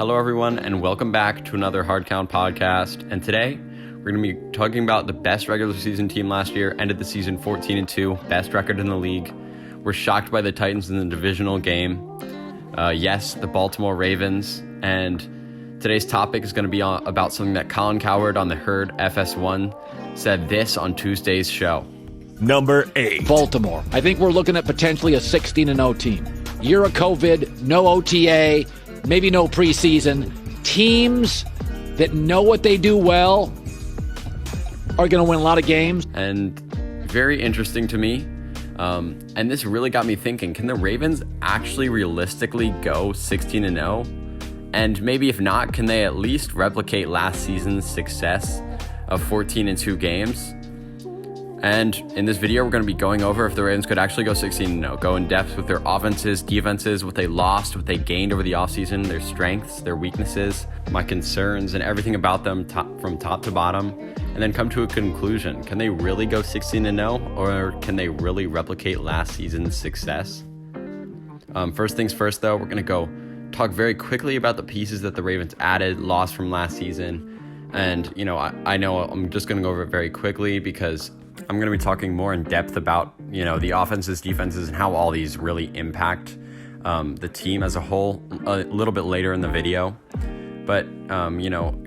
Hello, everyone, and welcome back to another Hard Count podcast. And today, we're going to be talking about the best regular season team last year, ended the season 14-2, best record in the league. We're shocked by the Titans in the divisional game. Yes, the Baltimore Ravens. And today's topic is going to be about something that Colin Cowherd on the Herd FS1 said this on Tuesday's show. Number 8. Baltimore. I think we're looking at potentially a 16-0 team. Year of COVID, no OTA, maybe no preseason. Teams that know what they do well are going to win a lot of games. And very interesting to me. And this really got me thinking, can the Ravens actually realistically go 16-0? And maybe if not, can they at least replicate last season's success of 14-2 games? And in this video, we're going to be going over if the Ravens could actually go 16-0, go in depth with their offenses, defenses, what they lost, what they gained over the offseason, their strengths, their weaknesses, my concerns, and everything about them from top to bottom, and then come to a conclusion. Can they really go 16-0, or can they really replicate last season's success? First things first, though, we're going to go talk very quickly about the pieces that the Ravens added, lost from last season. And, I know I'm just going to go over it very quickly because I'm going to be talking more in depth about, the offenses, defenses, and how all these really impact the team as a whole a little bit later in the video. But,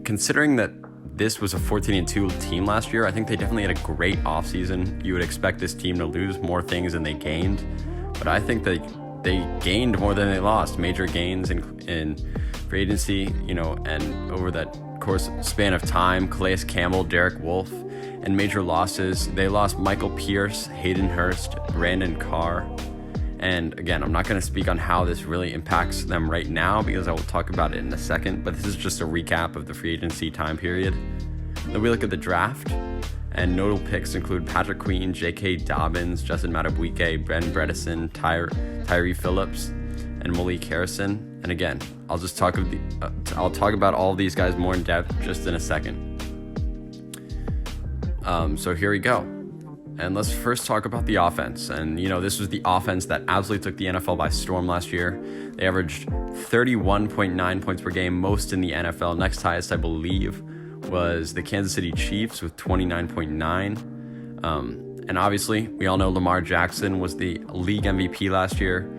considering that this was a 14-2 team last year, I think they definitely had a great offseason. You would expect this team to lose more things than they gained. But I think that they gained more than they lost. Major gains in free agency, and over that span of time, Calais, Campbell, Wolfe, and major losses. They lost Michael Pierce, Hayden, Hurst, Brandon Carr. And again, I'm not going to speak on how this really impacts them right now because I will talk about it in a second, but this is just a recap of the free agency time period. Then we look at the draft, and notable picks include Patrick Queen, J.K. Dobbins, Justin Madubuike, Ben Bredesen, Tyree Phillips, and Malik Harrison. And again, I'll talk about all of these guys more in depth just in a second. So here we go. And let's first talk about the offense. And, this was the offense that absolutely took the NFL by storm last year. They averaged 31.9 points per game, most in the NFL. Next highest, I believe, was the Kansas City Chiefs with 29.9. And obviously, we all know Lamar Jackson was the league MVP last year.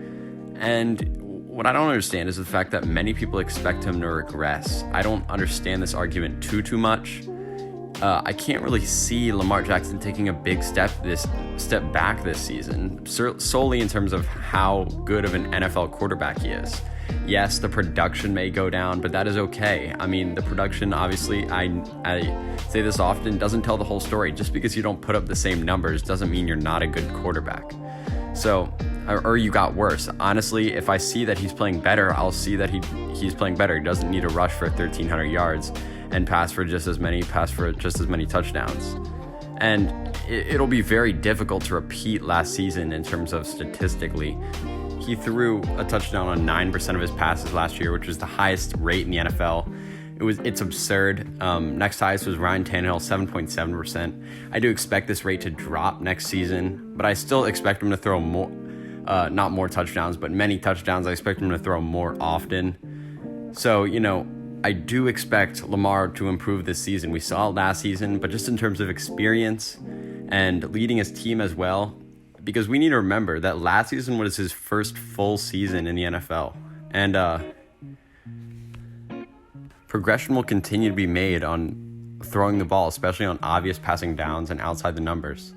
And what I don't understand is the fact that many people expect him to regress. I don't understand this argument too much. I can't really see Lamar Jackson taking a big step back this season, solely in terms of how good of an NFL quarterback he is. Yes, the production may go down, but that is okay. I mean, the production, obviously, I say this often, doesn't tell the whole story. Just because you don't put up the same numbers doesn't mean you're not a good quarterback. So, or you got worse. Honestly, if I see that he's playing better, I'll see that he's playing better. He doesn't need to rush for 1,300 yards and pass for just as many touchdowns. And it'll be very difficult to repeat last season in terms of statistically. He threw a touchdown on 9% of his passes last year, which was the highest rate in the NFL. It's absurd. Next highest was Ryan Tannehill, 7.7%. I do expect this rate to drop next season, but I still expect him to throw more, not more touchdowns, but many touchdowns. I expect him to throw more often. So, I do expect Lamar to improve this season. We saw it last season, but just in terms of experience and leading his team as well, because we need to remember that last season was his first full season in the NFL. And progression will continue to be made on throwing the ball, especially on obvious passing downs and outside the numbers.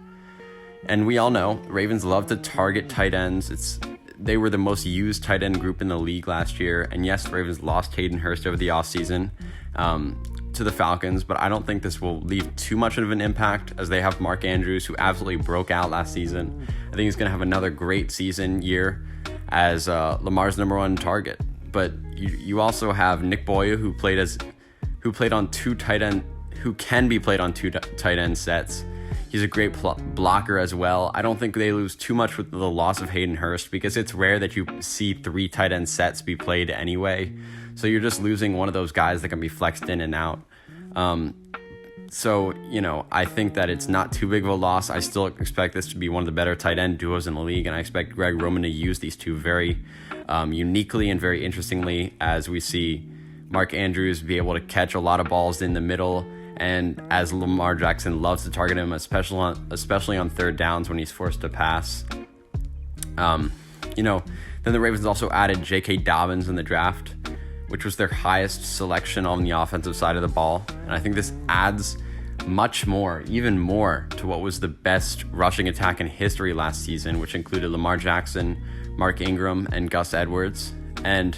And we all know Ravens love to target tight ends. They were the most used tight end group in the league last year. And yes, the Ravens lost Hayden Hurst over the offseason to the Falcons, but I don't think this will leave too much of an impact as they have Mark Andrews, who absolutely broke out last season. I think he's going to have another great year as Lamar's number one target. But you also have Nick Boya, who can be played on two tight end sets. He's a great blocker as well. I don't think they lose too much with the loss of Hayden Hurst because it's rare that you see 3 tight end sets be played anyway. So you're just losing one of those guys that can be flexed in and out. So, I think that it's not too big of a loss. I still expect this to be one of the better tight end duos in the league, and I expect Greg Roman to use these two very uniquely and very interestingly as we see Mark Andrews be able to catch a lot of balls in the middle, and as Lamar Jackson loves to target him, especially on third downs when he's forced to pass. Then the Ravens also added J.K. Dobbins in the draft, which was their highest selection on the offensive side of the ball. And I think this adds much more, even more, to what was the best rushing attack in history last season, which included Lamar Jackson, Mark Ingram, and Gus Edwards. And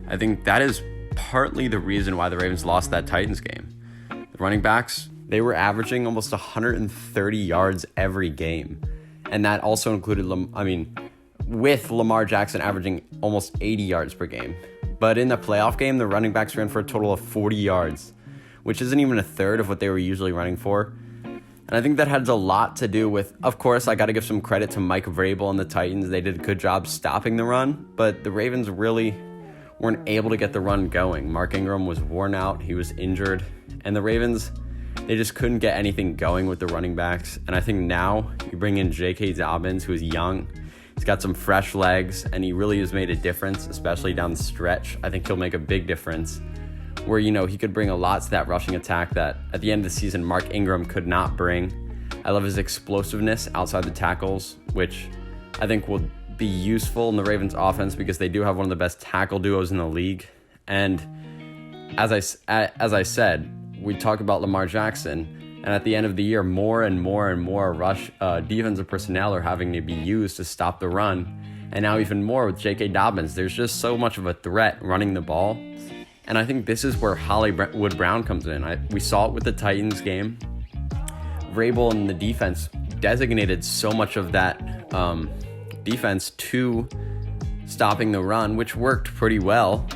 I think that is partly the reason why the Ravens lost that Titans game. The running backs, they were averaging almost 130 yards every game. And that also included, with Lamar Jackson averaging almost 80 yards per game. But in the playoff game, the running backs ran for a total of 40 yards, which isn't even a third of what they were usually running for. And I think that has a lot to do with, of course, I got to give some credit to Mike Vrabel and the Titans. They did a good job stopping the run, but the Ravens really weren't able to get the run going. Mark Ingram was worn out, he was injured, and the Ravens, they just couldn't get anything going with the running backs. And I think now you bring in J.K. Dobbins, who is young. He's got some fresh legs, and he really has made a difference, especially down the stretch. I think he'll make a big difference where, he could bring a lot to that rushing attack that at the end of the season, Mark Ingram could not bring. I love his explosiveness outside the tackles, which I think will be useful in the Ravens offense because they do have one of the best tackle duos in the league. And as I said, we talk about Lamar Jackson, and at the end of the year, more and more rush defensive personnel are having to be used to stop the run. And now even more with J.K. Dobbins. There's just so much of a threat running the ball. And I think this is where Hollywood Brown comes in. We saw it with the Titans game. Vrabel and the defense designated so much of that defense to stopping the run, which worked pretty well.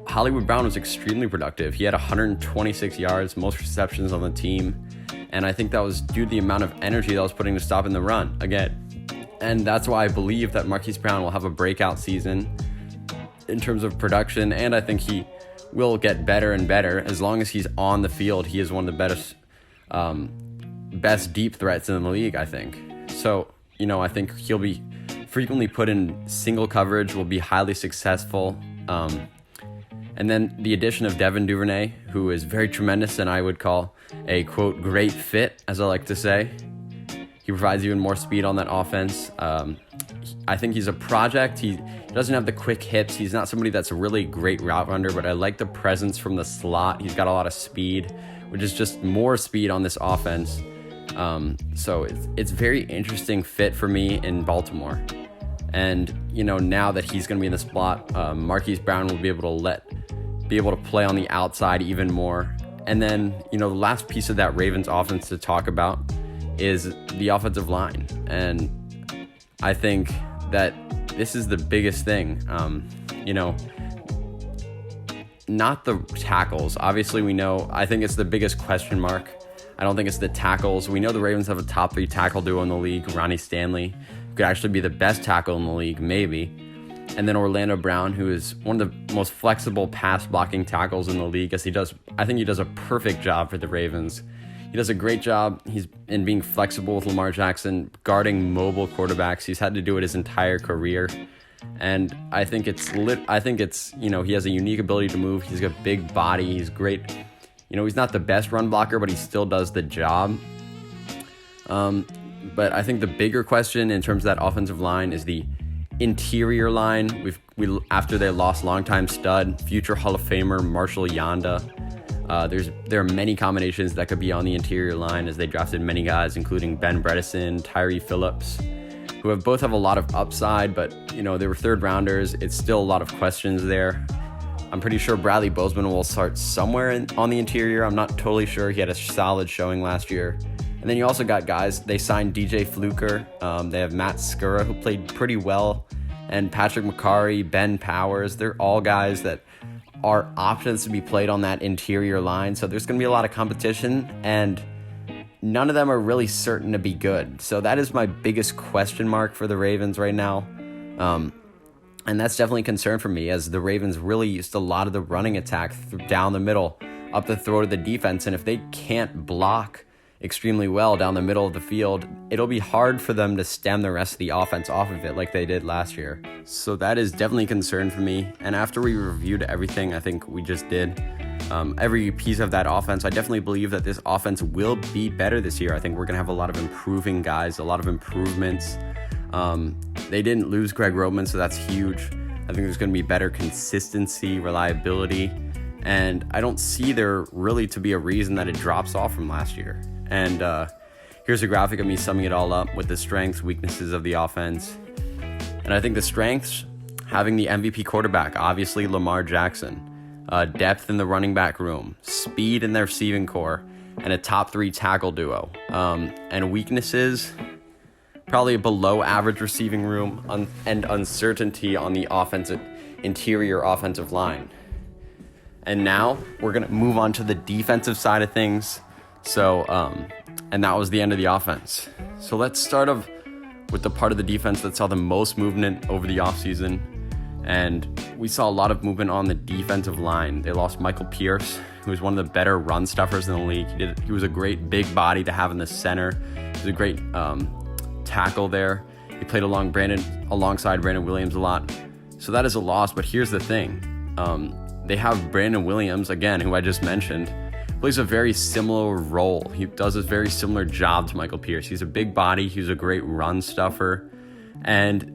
Hollywood Brown was extremely productive. He had 126 yards, most receptions on the team. And I think that was due to the amount of energy that was putting to stopping the run again. And that's why I believe that Marquise Brown will have a breakout season in terms of production. And I think he will get better and better. As long as he's on the field, he is one of the best deep threats in the league, I think. So, I think he'll be frequently put in single coverage, will be highly successful. And then the addition of Devin Duvernay, who is very tremendous and I would call a, quote, great fit, as I like to say. He provides even more speed on that offense. I think he's a project. He doesn't have the quick hips. He's not somebody that's a really great route runner, but I like the presence from the slot. He's got a lot of speed, which is just more speed on this offense. So it's very interesting fit for me in Baltimore. And, now that he's going to be in the spot, Marquise Brown will be able to play on the outside even more. And then, the last piece of that Ravens offense to talk about is the offensive line. And I think that this is the biggest thing. Not the tackles. Obviously, I think it's the biggest question mark. I don't think it's the tackles. We know the Ravens have a top 3 tackle duo in the league. Ronnie Stanley could actually be the best tackle in the league, maybe. And then Orlando Brown, who is one of the most flexible pass blocking tackles in the league, I think he does a perfect job for the Ravens. He does a great job. He's in being flexible with Lamar Jackson, guarding mobile quarterbacks. He's had to do it his entire career. And I think it's he has a unique ability to move. He's got a big body. He's great. He's not the best run blocker, but he still does the job. But I think the bigger question in terms of that offensive line is the interior line. After they lost longtime stud, future Hall of Famer Marshall Yanda. There are many combinations that could be on the interior line as they drafted many guys, including Ben Bredesen, Tyree Phillips, who both have a lot of upside, but they were third rounders. It's still a lot of questions there. I'm pretty sure Bradley Bozeman will start somewhere on the interior. I'm not totally sure. He had a solid showing last year. And then you also got guys. They signed DJ Fluker. They have Matt Skura, who played pretty well, and Patrick McCarry, Ben Powers. They're all guys that are options to be played on that interior line. So there's going to be a lot of competition, and none of them are really certain to be good. So that is my biggest question mark for the Ravens right now. And that's definitely a concern for me, as the Ravens really used a lot of the running attack down the middle, up the throat of the defense. And if they can't block extremely well down the middle of the field, it'll be hard for them to stem the rest of the offense off of it like they did last year. So that is definitely a concern for me. And after we reviewed everything I think we just did, every piece of that offense, I definitely believe that this offense will be better this year. I think we're going to have a lot of improving guys, a lot of improvements. They didn't lose Greg Roman, so that's huge. I think there's going to be better consistency, reliability, and I don't see there really to be a reason that it drops off from last year. And here's a graphic of me summing it all up with the strengths, weaknesses of the offense. And I think the strengths, having the MVP quarterback, obviously Lamar Jackson, depth in the running back room, speed in their receiving core, and a top 3 tackle duo. And weaknesses, probably a below average receiving room and uncertainty on the interior offensive line. And now we're going to move on to the defensive side of things. So, and that was the end of the offense. So let's start off with the part of the defense that saw the most movement over the offseason. And we saw a lot of movement on the defensive line. They lost Michael Pierce, who was one of the better run stuffers in the league. He was a great big body to have in the center. He was a great tackle there. He played alongside Brandon Williams a lot. So that is a loss, but here's the thing. They have Brandon Williams, again, who I just mentioned, plays a very similar role. He does a very similar job to Michael Pierce. He's a big body. He's a great run stuffer. And,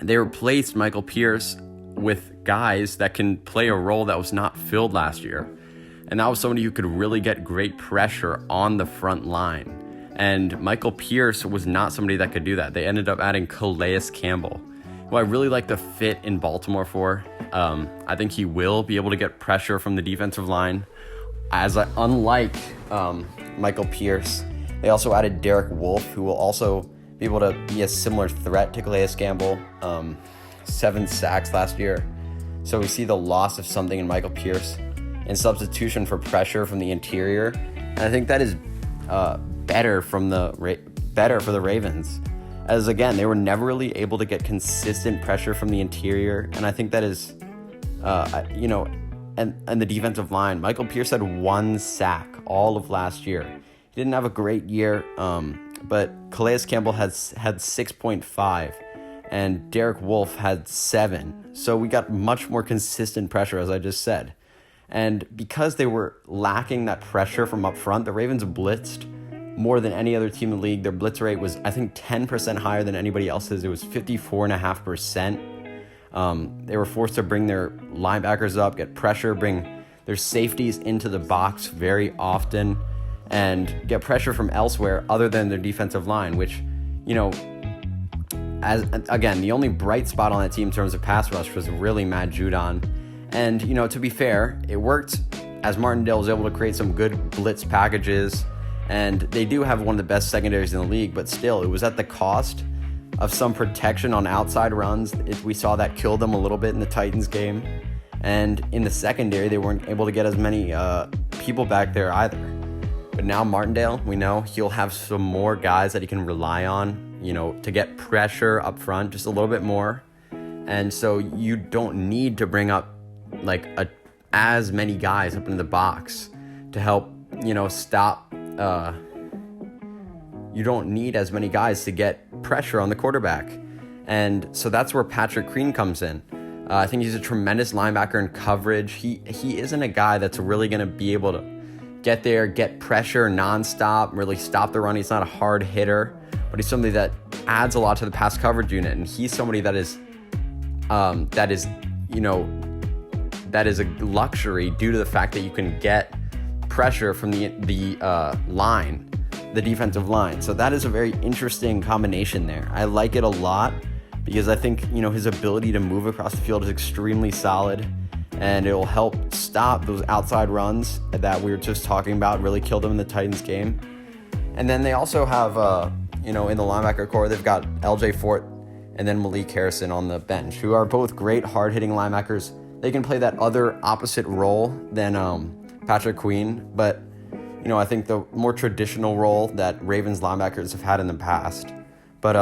they replaced Michael Pierce with guys that can play a role that was not filled last year. And that was somebody who could really get great pressure on the front line. And Michael Pierce was not somebody that could do that. They ended up adding Calais Campbell, who I really like the fit in Baltimore for. I think he will be able to get pressure from the defensive line. Unlike Michael Pierce, they also added Derek Wolfe, who will also be able to be a similar threat to Calais Campbell. 7 sacks last year. So we see the loss of something in Michael Pierce in substitution for pressure from the interior. And I think that is better for the Ravens. As again, they were never really able to get consistent pressure from the interior. And I think that is, and the defensive line. Michael Pierce had 1 sack all of last year. He didn't have a great year, but Calais Campbell had 6.5 and Derek Wolfe had 7. So we got much more consistent pressure, as I just said. And because they were lacking that pressure from up front, the Ravens blitzed more than any other team in the league. Their blitz rate was, I think, 10% higher than anybody else's. It was 54.5%. They were forced to bring their linebackers up, get pressure, bring their safeties into the box very often, and get pressure from elsewhere other than their defensive line, which, as again, the only bright spot on that team in terms of pass rush was really Matt Judon. And, to be fair, it worked as Martindale was able to create some good blitz packages. And they do have one of the best secondaries in the league, but still, it was at the cost of some protection on outside runs. We saw that kill them a little bit in the Titans game. And in the secondary, they weren't able to get as many people back there either. But now Martindale, we know he'll have some more guys that he can rely on, to get pressure up front just a little bit more. And so you don't need to bring up as many guys up in the box to help, stop. You don't need as many guys to get pressure on the quarterback. And so that's where Patrick Queen comes in. I think he's a tremendous linebacker in coverage. He isn't a guy that's really going to be able to get there, get pressure nonstop, really stop the run. He's not a hard hitter, but he's somebody that adds a lot to the pass coverage unit. And he's somebody that is a luxury due to the fact that you can get pressure from the defensive line. So that is a very interesting combination there. I like it a lot because I think, his ability to move across the field is extremely solid, and it will help stop those outside runs that we were just talking about, really kill them in the Titans game. And then they also have, in the linebacker core, they've got LJ Fort and then Malik Harrison on the bench, who are both great hard-hitting linebackers. They can play that other opposite role than Patrick Queen, but I think the more traditional role that Ravens linebackers have had in the past. But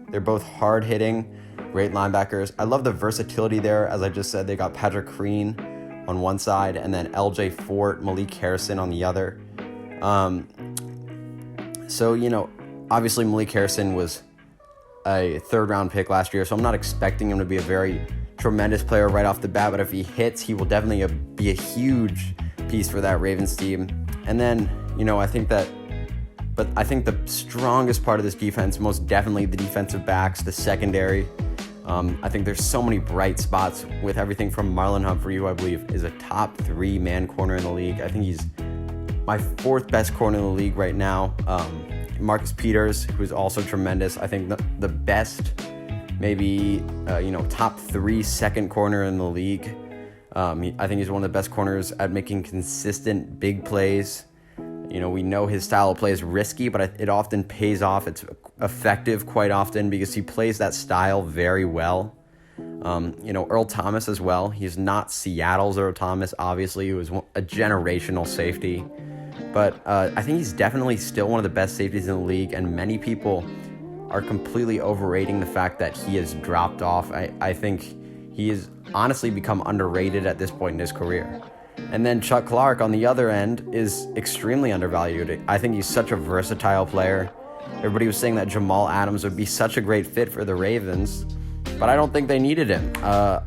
they're both hard-hitting, great linebackers. I love the versatility there. As I just said, they got Patrick Queen on one side and then LJ Fort, Malik Harrison on the other. So, obviously Malik Harrison was a third-round pick last year, so I'm not expecting him to be a very tremendous player right off the bat, but if he hits, he will definitely be a huge piece for that Ravens team. And then, I think the strongest part of this defense, most definitely the defensive backs, the secondary. I think there's so many bright spots with everything from Marlon Humphrey, who I believe is a top 3 man corner in the league. I think he's my 4th best corner in the league right now. Marcus Peters, who's also tremendous. I think the best, maybe, top 3 second corner in the league. I think he's one of the best corners at making consistent big plays. We know his style of play is risky, but it often pays off. It's effective quite often because he plays that style very well. Earl Thomas as well. He's not Seattle's Earl Thomas, obviously. He was a generational safety. But I think he's definitely still one of the best safeties in the league, and many people are completely overrating the fact that he has dropped off. I think he has honestly become underrated at this point in his career. And then Chuck Clark on the other end is extremely undervalued. I think he's such a versatile player. Everybody was saying that Jamal Adams would be such a great fit for the Ravens, but I don't think they needed him.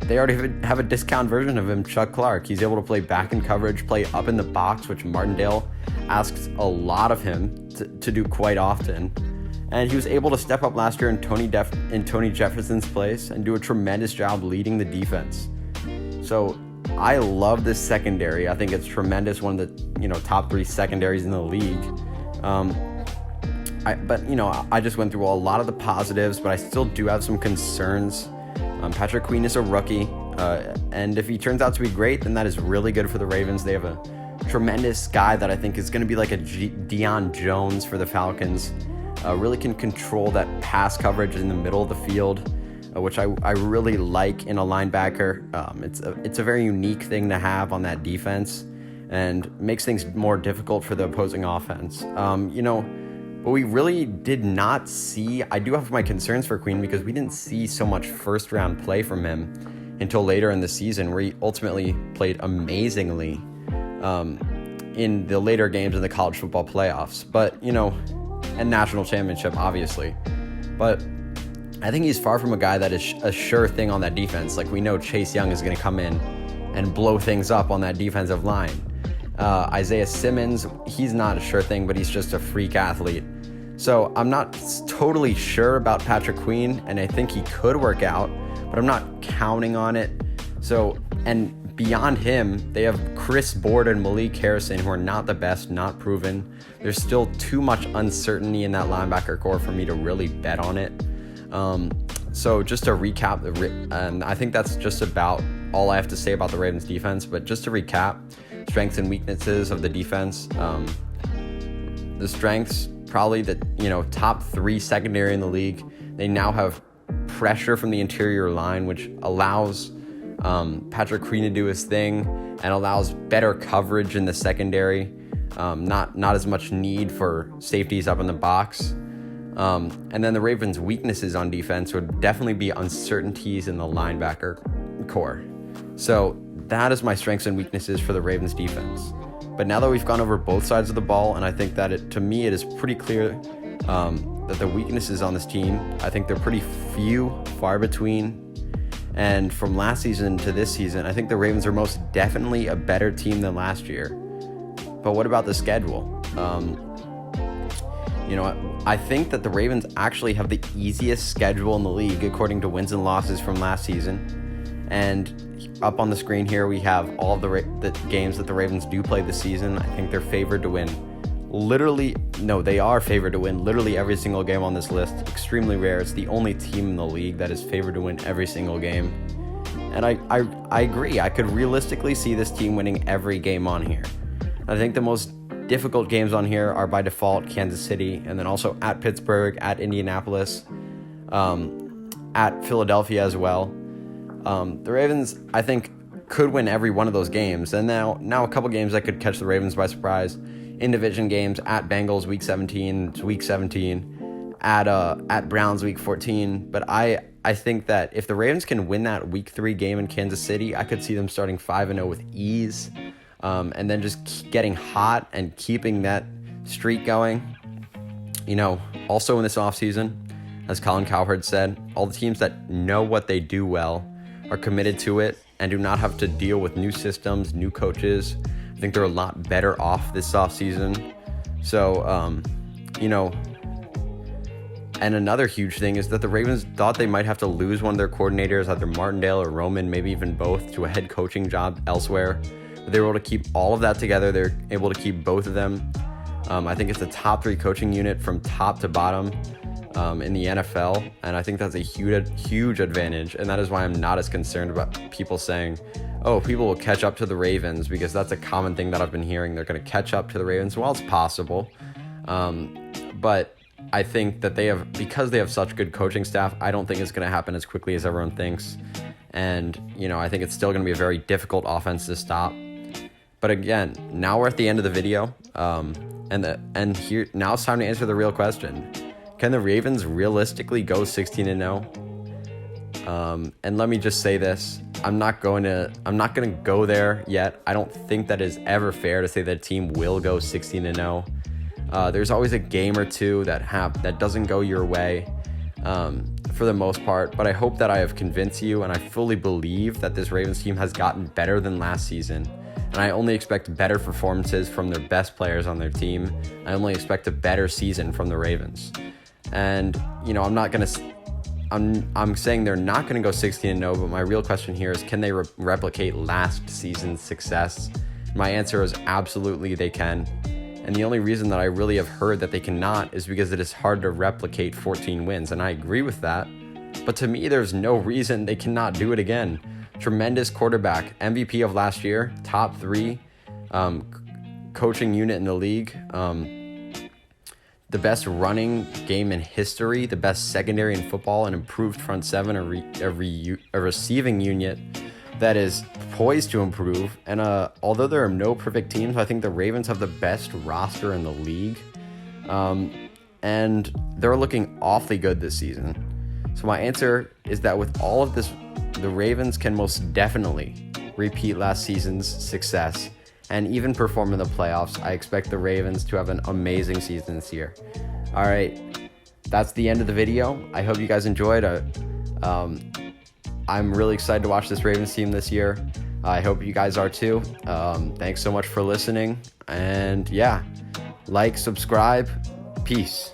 They already have a discount version of him, Chuck Clark. He's able to play back in coverage, play up in the box, which Martindale asks a lot of him to do quite often. And he was able to step up last year in Tony Jefferson's place and do a tremendous job leading the defense. So I love this secondary. I think it's tremendous, one of the top 3 secondaries in the league. I just went through a lot of the positives, but I still do have some concerns. Patrick Queen is a rookie, and if he turns out to be great, then that is really good for the Ravens. They have a tremendous guy that I think is going to be like a Deion Jones for the Falcons. Really can control that pass coverage in the middle of the field, which I really like in a linebacker. It's a very unique thing to have on that defense and makes things more difficult for the opposing offense. But we really did not see, I do have my concerns for Queen because we didn't see so much first round play from him until later in the season, where he ultimately played amazingly in the later games in the college football playoffs, and national championship, obviously. But I think he's far from a guy that is a sure thing on that defense. Like, we know Chase Young is going to come in and blow things up on that defensive line. Isaiah Simmons, he's not a sure thing, but he's just a freak athlete. So I'm not totally sure about Patrick Queen, and I think he could work out, but I'm not counting on it. So, and beyond him, they have Chris Board and Malik Harrison, who are not the best, not proven. There's still too much uncertainty in that linebacker core for me to really bet on it. So just to recap, and I think that's just about all I have to say about the Ravens defense, but just to recap, strengths and weaknesses of the defense. The strengths, probably the top 3 secondary in the league. They now have pressure from the interior line, which allows Patrick Queen to do his thing and allows better coverage in the secondary. Not as much need for safeties up in the box. And then the Ravens' weaknesses on defense would definitely be uncertainties in the linebacker core. So that is my strengths and weaknesses for the Ravens defense. But now that we've gone over both sides of the ball, and I think that to me it is pretty clear that the weaknesses on this team, I think they're pretty far between. And from last season to this season, I think the Ravens are most definitely a better team than last year. But what about the schedule? I think that the Ravens actually have the easiest schedule in the league according to wins and losses from last season. And up on the screen here, we have all of the games that the Ravens do play this season. I think they're favored to win. They are favored to win literally every single game on this list. Extremely rare. It's the only team in the league that is favored to win every single game. And I agree. I could realistically see this team winning every game on here. I think the most difficult games on here are by default Kansas City, and then also at Pittsburgh, at Indianapolis, at Philadelphia as well. The Ravens, I think, could win every one of those games. And now a couple games that could catch the Ravens by surprise. In division games, at Bengals week 17, at Browns week 14. But I think that if the Ravens can win that week 3 game in Kansas City, I could see them starting 5-0 with ease. And then just getting hot and keeping that streak going. Also in this offseason, as Colin Cowherd said, all the teams that know what they do well are committed to it and do not have to deal with new systems, new coaches. I think they're a lot better off this offseason. So, and another huge thing is that the Ravens thought they might have to lose one of their coordinators, either Martindale or Roman, maybe even both, to a head coaching job elsewhere. But they were able to keep all of that together. They're able to keep both of them. I think it's a top 3 coaching unit from top to bottom in the NFL, and I think that's a huge advantage, and that is why I'm not as concerned about people saying, oh, people will catch up to the Ravens, because that's a common thing that I've been hearing. They're going to catch up to the Ravens. Well, it's possible, but I think that because they have such good coaching staff, I don't think it's going to happen as quickly as everyone thinks. And, I think it's still going to be a very difficult offense to stop. But again, now we're at the end of the video. And here now it's time to answer the real question. Can the Ravens realistically go 16-0? And let me just say this. I'm not going to go there yet. I don't think that is ever fair to say that a team will go 16-0. There's always a game or two that doesn't go your way for the most part, but I hope that I have convinced you, and I fully believe that this Ravens team has gotten better than last season, and I only expect better performances from their best players on their team. I only expect a better season from the Ravens, and I'm saying they're not going to go 16-0, but my real question here is, can they replicate last season's success? My answer is absolutely they can. And the only reason that I really have heard that they cannot is because it is hard to replicate 14 wins. And I agree with that. But to me, there's no reason they cannot do it again. Tremendous quarterback, MVP of last year, top 3 coaching unit in the league, the best running game in history, the best secondary in football, an improved front seven, a receiving unit that is poised to improve. And although there are no perfect teams, I think the Ravens have the best roster in the league. And they're looking awfully good this season. So my answer is that with all of this, the Ravens can most definitely repeat last season's success and even perform in the playoffs. I expect the Ravens to have an amazing season this year. All right, that's the end of the video. I hope you guys enjoyed. I'm really excited to watch this Ravens team this year. I hope you guys are too. Thanks so much for listening. And yeah, like, subscribe. Peace.